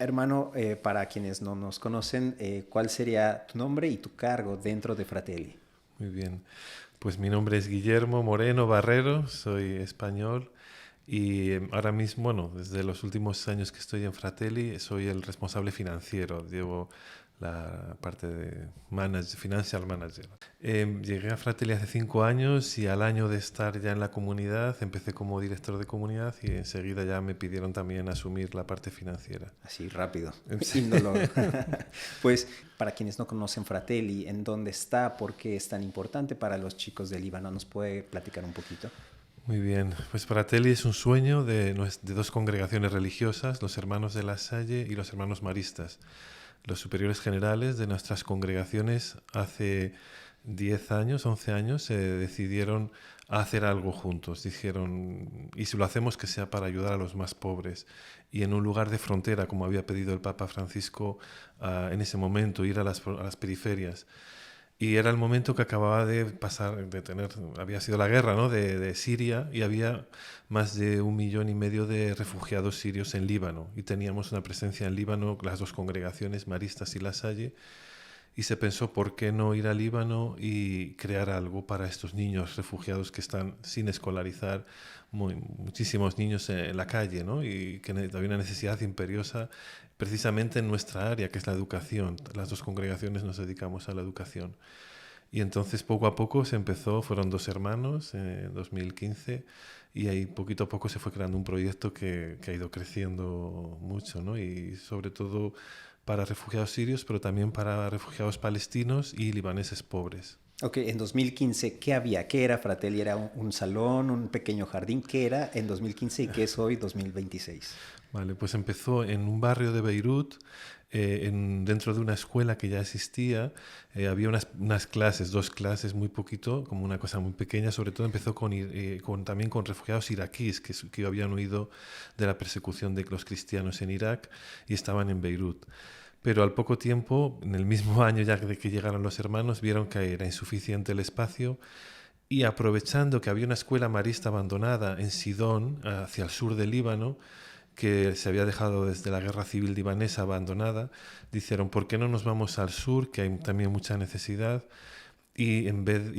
Hermano, para quienes no nos conocen, ¿cuál sería tu nombre y tu cargo dentro de Fratelli? Muy bien. Pues mi nombre es Guillermo Moreno Barrero, soy español y ahora mismo, bueno, desde los últimos años que estoy en Fratelli, soy el responsable financiero. Llevo la parte de financial manager. Llegué a Fratelli hace 5 años y al año de estar ya en la comunidad, empecé como director de comunidad y enseguida ya me pidieron también asumir la parte financiera. Así rápido, Sí. indoloro. Pues para quienes no conocen Fratelli, ¿en dónde está? ¿Por qué es tan importante para los chicos del Líbano? ¿Nos puede platicar un poquito? Muy bien, pues Fratelli es un sueño de dos congregaciones religiosas, los hermanos de la Salle y los hermanos maristas. Los superiores generales de nuestras congregaciones hace 10 años, 11 años, se decidieron a hacer algo juntos. Dijeron, y si lo hacemos que sea para ayudar a los más pobres. Y en un lugar de frontera, como había pedido el Papa Francisco en ese momento, ir a las periferias. Y era el momento que acababa de pasar, había sido la guerra, ¿no? de Siria y había más de 1,5 millones de refugiados sirios en Líbano. Y teníamos una presencia en Líbano, las dos congregaciones, Maristas y La Salle, y se pensó por qué no ir al Líbano y crear algo para estos niños refugiados que están sin escolarizar, muchísimos niños en la calle, ¿no? Y que había una necesidad imperiosa precisamente en nuestra área, que es la educación. Las dos congregaciones nos dedicamos a la educación. Y entonces poco a poco se empezó, fueron dos hermanos en 2015 y ahí poquito a poco se fue creando un proyecto que ha ido creciendo mucho, ¿no? Y sobre todo para refugiados sirios, pero también para refugiados palestinos y libaneses pobres. Ok, en 2015, ¿qué había? ¿Qué era Fratelli? ¿Era un salón, un pequeño jardín? ¿Qué era en 2015 y qué es hoy 2026? Vale, pues empezó en un barrio de Beirut, dentro de una escuela que ya existía. Había unas clases, dos clases, muy poquito, como una cosa muy pequeña. Sobre todo empezó también con refugiados iraquíes que habían huido de la persecución de los cristianos en Irak y estaban en Beirut. Pero al poco tiempo, en el mismo año ya de que llegaron los hermanos, vieron que era insuficiente el espacio y aprovechando que había una escuela marista abandonada en Sidón, hacia el sur del Líbano, que se había dejado desde la guerra civil libanesa abandonada, dijeron, ¿por qué no nos vamos al sur, que hay también mucha necesidad? Y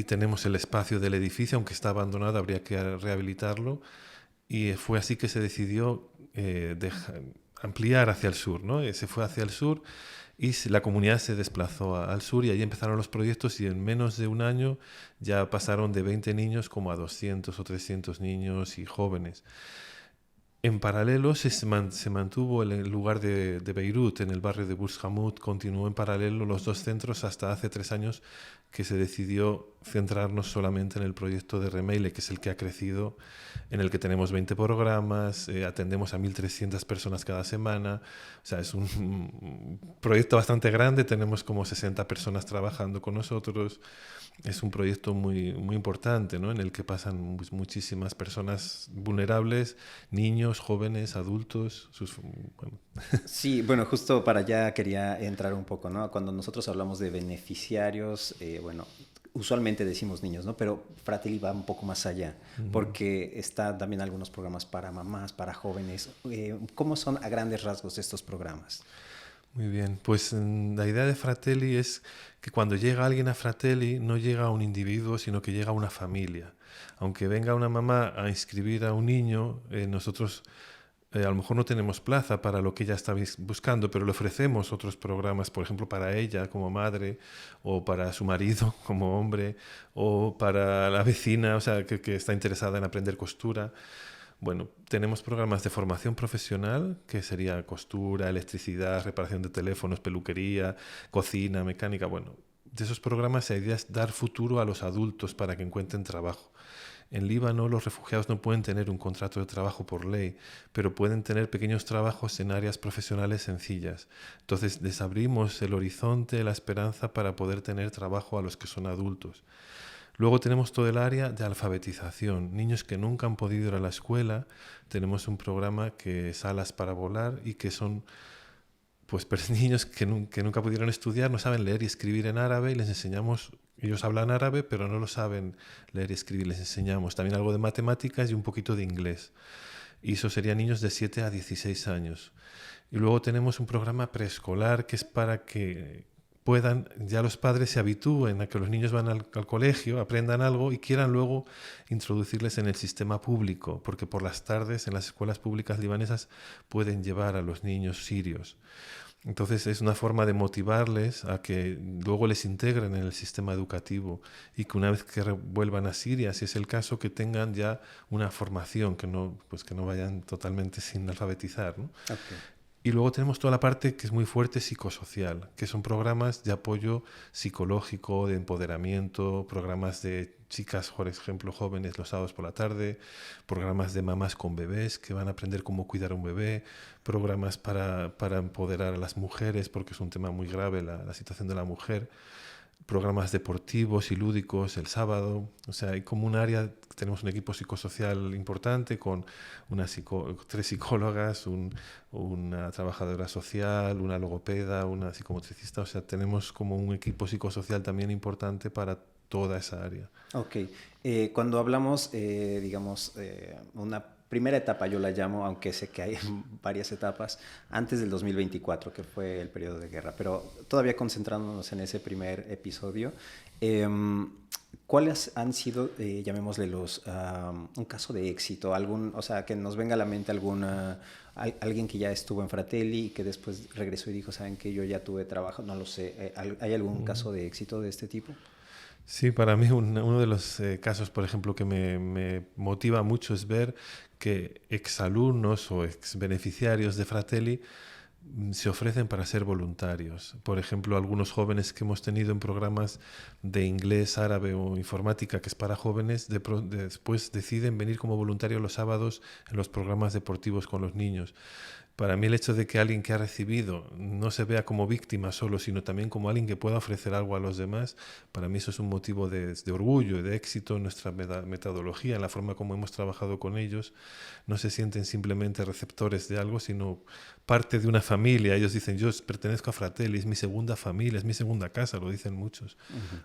tenemos el espacio del edificio, aunque está abandonado, habría que rehabilitarlo. Y fue así que se decidió ampliar hacia el sur, ¿no? Se fue hacia el sur y la comunidad se desplazó al sur y allí empezaron los proyectos y en menos de un año ya pasaron de 20 niños como a 200 o 300 niños y jóvenes. En paralelo se mantuvo el lugar de Beirut, en el barrio de Burj Hamud, continuó en paralelo los dos centros hasta hace 3 años que se decidió centrarnos solamente en el proyecto de Remeile, que es el que ha crecido, en el que tenemos 20 programas, atendemos a 1.300 personas cada semana. O sea, es un proyecto bastante grande, tenemos como 60 personas trabajando con nosotros. Es un proyecto muy, muy importante, ¿no? En el que pasan muchísimas personas vulnerables, niños, jóvenes, adultos. Bueno. Sí, bueno, justo para allá quería entrar un poco, ¿no? Cuando nosotros hablamos de beneficiarios, bueno, usualmente decimos niños, ¿no? Pero Fratelli va un poco más allá, porque está también algunos programas para mamás, para jóvenes. ¿Cómo son a grandes rasgos estos programas? Muy bien, pues la idea de Fratelli es que cuando llega alguien a Fratelli no llega a un individuo, sino que llega a una familia. Aunque venga una mamá a inscribir a un niño, nosotros a lo mejor no tenemos plaza para lo que ella está buscando, pero le ofrecemos otros programas, por ejemplo, para ella como madre, o para su marido como hombre, o para la vecina, o sea, que está interesada en aprender costura. Bueno, tenemos programas de formación profesional, que sería costura, electricidad, reparación de teléfonos, peluquería, cocina, mecánica. Bueno, de esos programas la idea es dar futuro a los adultos para que encuentren trabajo. En Líbano los refugiados no pueden tener un contrato de trabajo por ley, pero pueden tener pequeños trabajos en áreas profesionales sencillas. Entonces les abrimos el horizonte, la esperanza para poder tener trabajo a los que son adultos. Luego tenemos todo el área de alfabetización. Niños que nunca han podido ir a la escuela, tenemos un programa que es Alas para Volar y que son pues niños que nunca pudieron estudiar, no saben leer y escribir en árabe y les enseñamos, ellos hablan árabe pero no lo saben leer y escribir, les enseñamos también algo de matemáticas y un poquito de inglés. y eso serían niños de 7 a 16 años. Y luego tenemos un programa preescolar que es para que puedan, ya los padres se habitúen a que los niños van al colegio, aprendan algo y quieran luego introducirles en el sistema público, porque por las tardes en las escuelas públicas libanesas pueden llevar a los niños sirios. Entonces es una forma de motivarles a que luego les integren en el sistema educativo y que una vez que vuelvan a Siria, si es el caso, que tengan ya una formación, que no, pues que no vayan totalmente sin alfabetizar, ¿no? Okay. Y luego tenemos toda la parte que es muy fuerte psicosocial, que son programas de apoyo psicológico, de empoderamiento, programas de chicas, por ejemplo, jóvenes los sábados por la tarde, programas de mamás con bebés que van a aprender cómo cuidar a un bebé, programas para empoderar a las mujeres, porque es un tema muy grave la situación de la mujer, programas deportivos y lúdicos el sábado. O sea, hay como un área, tenemos un equipo psicosocial importante con tres psicólogas, una trabajadora social, una logopeda, una psicomotricista. O sea, tenemos como un equipo psicosocial también importante para toda esa área. Ok. Cuando hablamos, digamos, una primera etapa yo la llamo, aunque sé que hay varias etapas, antes del 2024, que fue el periodo de guerra, pero todavía concentrándonos en ese primer episodio, ¿cuáles han sido, llamémosle un caso de éxito, o sea, que nos venga a la mente alguien que ya estuvo en Fratelli y que después regresó y dijo, ¿saben qué? Yo ya tuve trabajo, no lo sé, ¿hay algún caso de éxito de este tipo? Sí, para mí uno de los casos, por ejemplo, que me motiva mucho es ver que exalumnos o exbeneficiarios de Fratelli se ofrecen para ser voluntarios. Por ejemplo, algunos jóvenes que hemos tenido en programas de inglés, árabe o informática, que es para jóvenes, después deciden venir como voluntarios los sábados en los programas deportivos con los niños. Para mí el hecho de que alguien que ha recibido no se vea como víctima solo, sino también como alguien que pueda ofrecer algo a los demás, para mí eso es un motivo de orgullo y de éxito en nuestra metodología, en la forma como hemos trabajado con ellos. No se sienten simplemente receptores de algo, sino parte de una familia. Ellos dicen, yo pertenezco a Fratelli, es mi segunda familia, es mi segunda casa, lo dicen muchos. Uh-huh.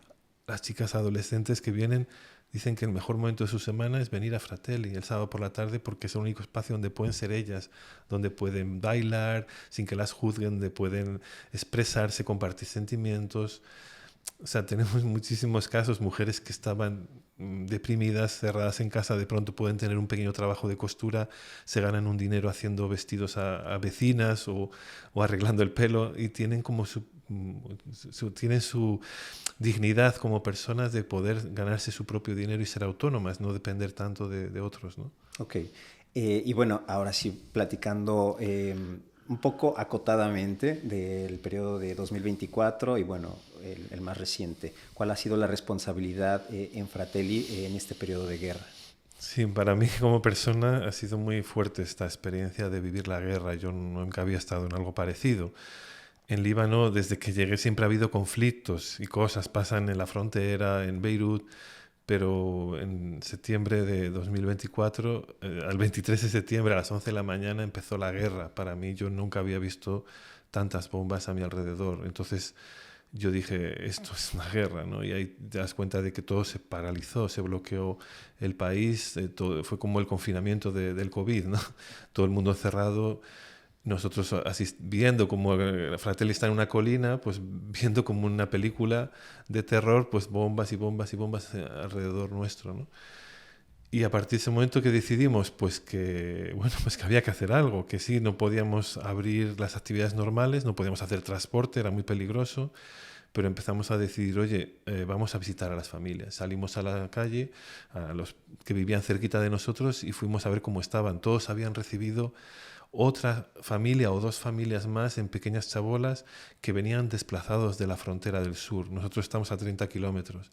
Las chicas adolescentes que vienen dicen que el mejor momento de su semana es venir a Fratelli el sábado por la tarde porque es el único espacio donde pueden ser ellas, donde pueden bailar sin que las juzguen, donde pueden expresarse, compartir sentimientos. O sea, tenemos muchísimos casos, mujeres que estaban deprimidas, cerradas en casa, de pronto pueden tener un pequeño trabajo de costura, se ganan un dinero haciendo vestidos a vecinas o arreglando el pelo y tienen como tienen su dignidad como personas de poder ganarse su propio dinero y ser autónomas, no depender tanto de otros, ¿no? Ok. Y bueno, ahora sí, platicando un poco acotadamente del periodo de 2024 y bueno, el más reciente. ¿Cuál ha sido la responsabilidad en Fratelli en este periodo de guerra? Sí, para mí como persona ha sido muy fuerte esta experiencia de vivir la guerra. Yo nunca había estado en algo parecido. En Líbano, desde que llegué, siempre ha habido conflictos y cosas pasan en la frontera, en Beirut, pero en septiembre de 2024, al 23 de septiembre a las 11 de la mañana empezó la guerra. Para mí, yo nunca había visto tantas bombas a mi alrededor. Entonces yo dije, esto es una guerra, ¿no? Y ahí te das cuenta de que todo se paralizó, se bloqueó el país, todo, fue como el confinamiento del COVID, ¿no? Todo el mundo cerrado. Nosotros viendo como Fratelli está en una colina, pues viendo como una película de terror, pues bombas y bombas y bombas alrededor nuestro, ¿no? Y a partir de ese momento que decidimos pues que había que hacer algo, que sí, no podíamos abrir las actividades normales, no podíamos hacer transporte, era muy peligroso, pero empezamos a decidir, oye, vamos a visitar a las familias. Salimos a la calle, a los que vivían cerquita de nosotros y fuimos a ver cómo estaban. Todos habían recibido otra familia o dos familias más en pequeñas chabolas que venían desplazados de la frontera del sur. Nosotros estamos a 30 kilómetros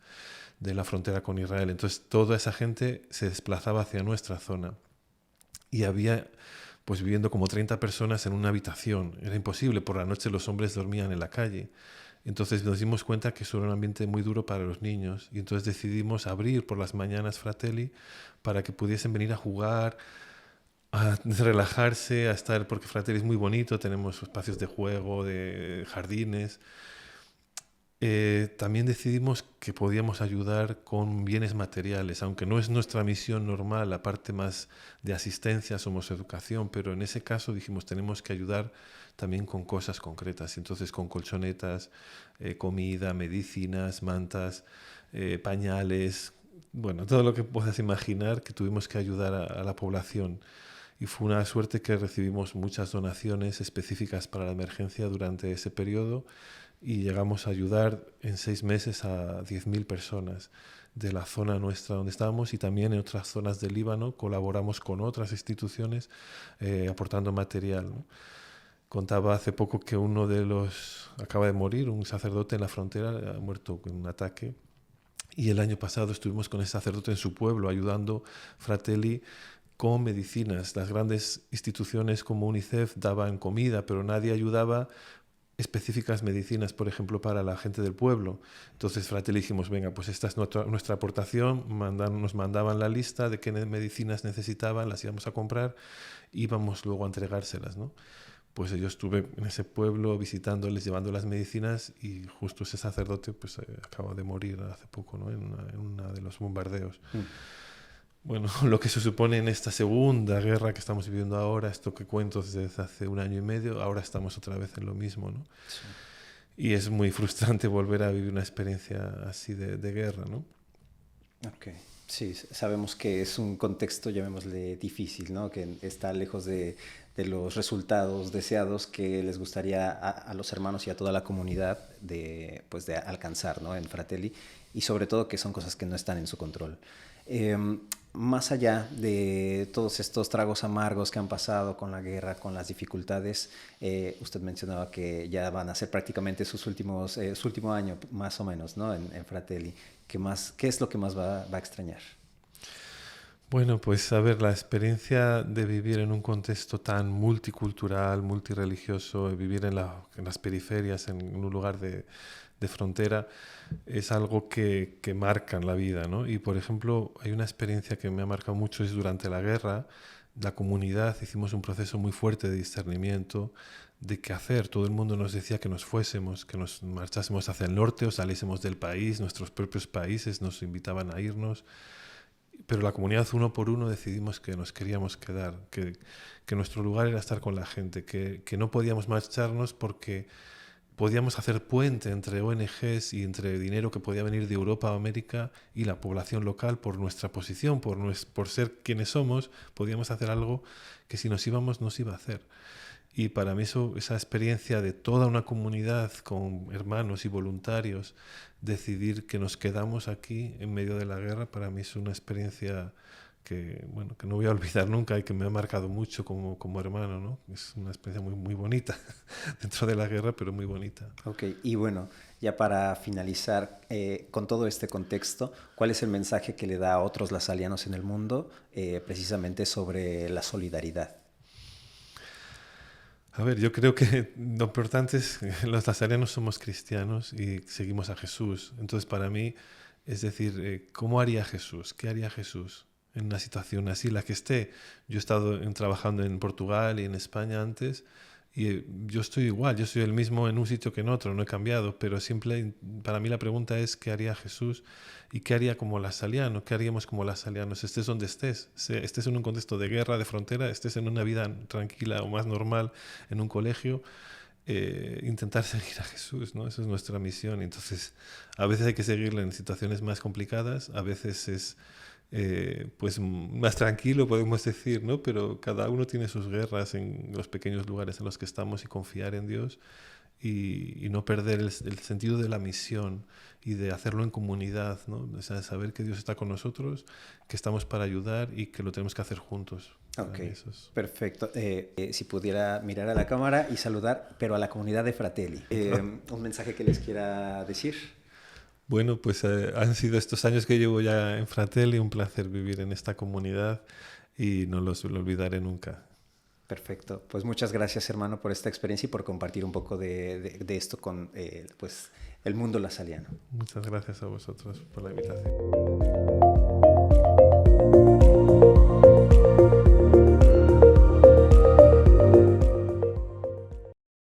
de la frontera con Israel. Entonces toda esa gente se desplazaba hacia nuestra zona. Y había pues viviendo como 30 personas en una habitación. Era imposible, por la noche los hombres dormían en la calle. Entonces nos dimos cuenta que eso era un ambiente muy duro para los niños. Y entonces decidimos abrir por las mañanas Fratelli para que pudiesen venir a jugar, a relajarse, a estar, porque Fratelli es muy bonito, tenemos espacios de juego, de jardines. También decidimos que podíamos ayudar con bienes materiales, aunque no es nuestra misión normal, la parte más de asistencia, somos educación, pero en ese caso dijimos tenemos que ayudar también con cosas concretas, entonces con colchonetas, comida, medicinas, mantas, pañales, bueno, todo lo que puedas imaginar que tuvimos que ayudar a la población. Y fue una suerte que recibimos muchas donaciones específicas para la emergencia durante ese periodo y llegamos a ayudar en 6 meses a 10.000 personas de la zona nuestra donde estábamos y también en otras zonas del Líbano. Colaboramos con otras instituciones aportando material, ¿no? Contaba hace poco que uno de los acaba de morir, un sacerdote en la frontera, ha muerto en un ataque. Y el año pasado estuvimos con ese sacerdote en su pueblo ayudando Fratelli con medicinas. Las grandes instituciones como UNICEF daban comida, pero nadie ayudaba específicas medicinas, por ejemplo, para la gente del pueblo. Entonces, Fratelli dijimos, venga, pues esta es nuestra aportación, nos mandaban la lista de qué medicinas necesitaban, las íbamos a comprar, íbamos luego a entregárselas, ¿no? Pues yo estuve en ese pueblo visitándoles, llevando las medicinas y justo ese sacerdote pues acaba de morir hace poco, ¿no? En una de los bombardeos. Bueno, lo que se supone en esta segunda guerra que estamos viviendo ahora, esto que cuento desde hace 1 año y medio, ahora estamos otra vez en lo mismo, ¿no? Sí. Y es muy frustrante volver a vivir una experiencia así de guerra, ¿no? Ok. Sí, sabemos que es un contexto, llamémosle, difícil, ¿no? Que está lejos de los resultados deseados que les gustaría a los hermanos y a toda la comunidad pues de alcanzar, ¿no? En Fratelli, y sobre todo que son cosas que no están en su control. Más allá de todos estos tragos amargos que han pasado con la guerra, con las dificultades, usted mencionaba que ya van a ser prácticamente su último año, más o menos, ¿no? En Fratelli. ¿Qué es lo que más va a extrañar? Bueno, pues a ver, la experiencia de vivir en un contexto tan multicultural, multireligioso, vivir en las periferias, en un lugar de frontera, es algo que marca en la vida, ¿no? Y por ejemplo, hay una experiencia que me ha marcado mucho, es durante la guerra, la comunidad hicimos un proceso muy fuerte de discernimiento de qué hacer. Todo el mundo nos decía que nos fuésemos, que nos marchásemos hacia el norte o saliésemos del país, nuestros propios países nos invitaban a irnos. Pero la comunidad, uno por uno, decidimos que nos queríamos quedar, que nuestro lugar era estar con la gente, que no podíamos marcharnos porque podíamos hacer puente entre ONGs y entre dinero que podía venir de Europa o América y la población local por nuestra posición, por ser quienes somos, podíamos hacer algo que si nos íbamos nos iba a hacer. Y para mí esa experiencia de toda una comunidad con hermanos y voluntarios, decidir que nos quedamos aquí en medio de la guerra, para mí es una experiencia que no voy a olvidar nunca y que me ha marcado mucho como hermano, ¿no? Es una experiencia muy, muy bonita dentro de la guerra, pero muy bonita. Ok, y bueno, ya para finalizar, con todo este contexto, ¿cuál es el mensaje que le da a otros lasalianos en el mundo precisamente sobre la solidaridad? A ver, yo creo que lo importante es que los lasalianos somos cristianos y seguimos a Jesús. Entonces, para mí, es decir, ¿cómo haría Jesús? ¿Qué haría Jesús en una situación así, la que esté? Yo he estado trabajando en Portugal y en España antes y yo estoy igual, yo soy el mismo en un sitio que en otro, no he cambiado, pero para mí la pregunta es ¿qué haría Jesús? ¿Y qué haría como lasaliano? ¿Qué haríamos como lasalianos? Estés donde estés, estés en un contexto de guerra, de frontera, estés en una vida tranquila o más normal en un colegio, intentar seguir a Jesús, ¿no? Esa es nuestra misión. Entonces, a veces hay que seguirle en situaciones más complicadas, a veces es pues más tranquilo, podemos decir, ¿no? Pero cada uno tiene sus guerras en los pequeños lugares en los que estamos y confiar en Dios y no perder el sentido de la misión y de hacerlo en comunidad, ¿no? O sea, saber que Dios está con nosotros, que estamos para ayudar y que lo tenemos que hacer juntos. Ok, perfecto. Si pudiera mirar a la cámara y saludar, pero a la comunidad de Fratelli. ¿Un mensaje que les quiera decir? Bueno, pues han sido estos años que llevo ya en Fratelli, un placer vivir en esta comunidad y no lo olvidaré nunca. Perfecto. Pues muchas gracias, hermano, por esta experiencia y por compartir un poco de esto con pues, el mundo lasaliano. Muchas gracias a vosotros por la invitación.